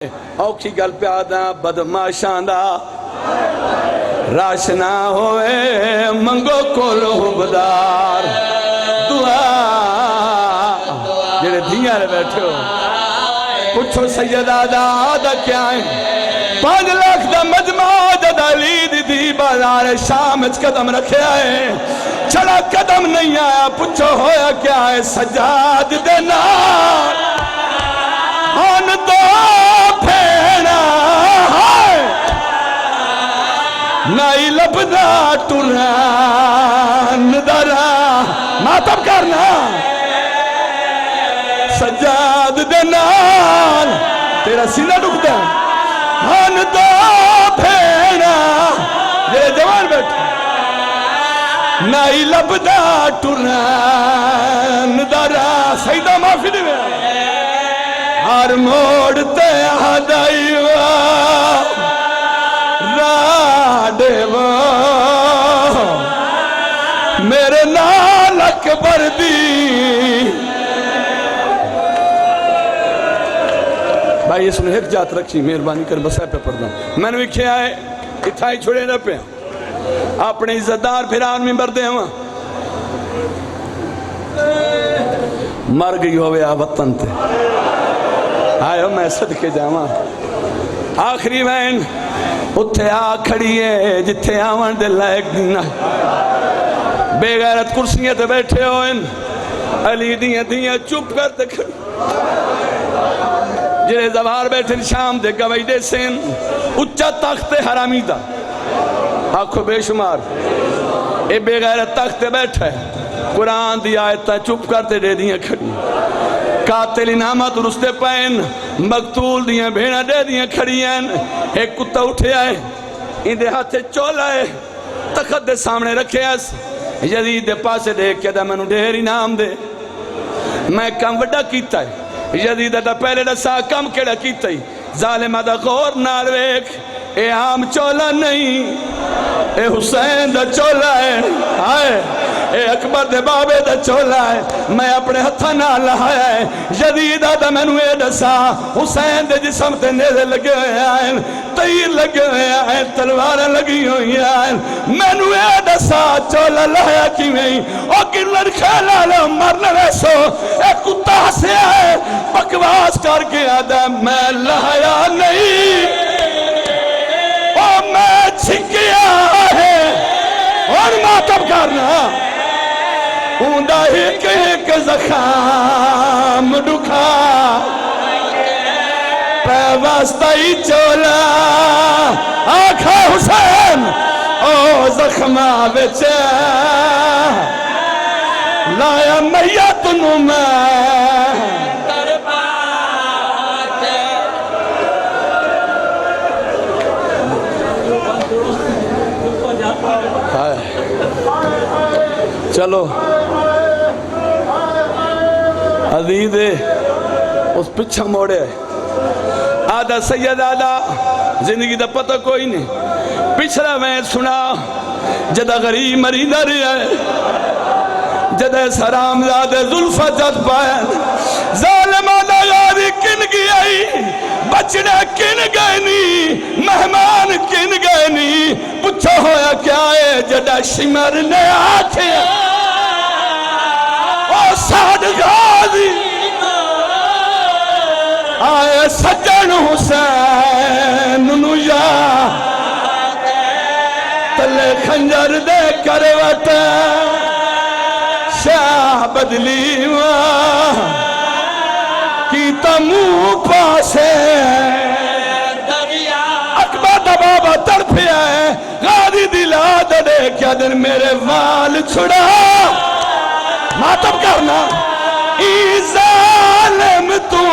اوکھی گل پیادا بدماشاں دا راشنا ہوئے منگو کولو حبدار دعا جڑے دھیاں رہ بیٹھے ہو پوچھو سیدہ دا کیا ہے 5 لاکھ دا مجمع جد علی دی دی بازار شام اچ قدم رکھے آئے چڑا قدم نہیں آیا پوچھو ہویا کیا ہے سجاد دینا ہن دو پھینا نائی لبدا ٹران دارا ماتب کرنا سجاد دینان تیرا سینہ ڈکتا ہن دو پھینا یہ جوان بیٹھ نائی لبدا ٹران دارا سیدہ معافی دے ہر موڑتے ہدائیوا راڈیوا میرے نال اکبر دی بھائی اس نے ایک جات رکھی مہربانی کر بسائے پہ پڑھنا میں نے بھی کیا ہے اتھائی چھوڑے نہ پہ اپنے عزتدار پھران میں بردے ہوا مر گئی ہوئے وطن تے آئے ہو میں صدقے جاواں آخری وین اتھے آ کھڑی ہے جتھے آوان دے لائق دینا بے غیرت کرسیاں تے بیٹھے ہوئن علی دیاں چپ کر تے کھڑی جنہیں زوار بیٹھے شام دے گوائی دے سین اچھا تخت حرامی دا آنکھو بے شمار اے بے غیرت تخت بیٹھے قرآن دی آیتاں چپ کرتے دے دیاں کھڑی قاتل انامت رستے پائن مقتول دیاں بھیڑا دے دیاں کھڑی ہیں ایک کتا اٹھے آئے ان دے ہاتھے چول آئے تخت دے سامنے رکھے اس یزید دے پاسے دیکھ کے دا میں نو ڈھیر انام دے میں کم وڈا کیتا ہے یزید دا پہلے دا سا کم کیڑا کیتا ہے ظالمہ دا غور نارویک اے عام چولا نہیں اے حسین دا چولا ہے آئے اے اکبر دے بابے دا چولا ہے میں اپنے ہتھا نہ لہایا ہے جدید دا میں نوے دسا حسین دے جسم تے نیزے لگے ہوئے آئیں تیر لگے ہوئے آئیں تلوار لگی ہوئی آئیں میں نوے دسا چولا لہایا کی میں او گرلن کھیلا لے مرن ریسو اے کتا سے آئے بکواس کر کے آدھا میں لہایا نہیں او میں چھکیا ہے اور ماتب کرنا اوندہ ایک زخام ڈکھا پیوستائی چولا آکھا حسین او زخمہ بچے لایا میت نو میں چلو عزیز اس پچھا موڑے آدھا سید آدھا زندگی دا پتہ کوئی نہیں پچھلا میں سنا جدہ غریب مریدہ رہا ہے جدہ سرام زادہ ظلفہ جد پائیں ظالم آدھا یاری کن گئی بچڑے کن گئے نہیں مہمان کن گئے نہیں پچھا ہویا کیا ہے جدہ شمر نے آکھے او ساڑھ غازی آئے سجن حسین نویا تلے خنجر دے کروٹ شاہ بدلی کی تمو پاسے اکبر دبابا ترپے آئے غازی دلا دے کیا دن میرے وال چھڑا ماتب کرنا ای ظالم تو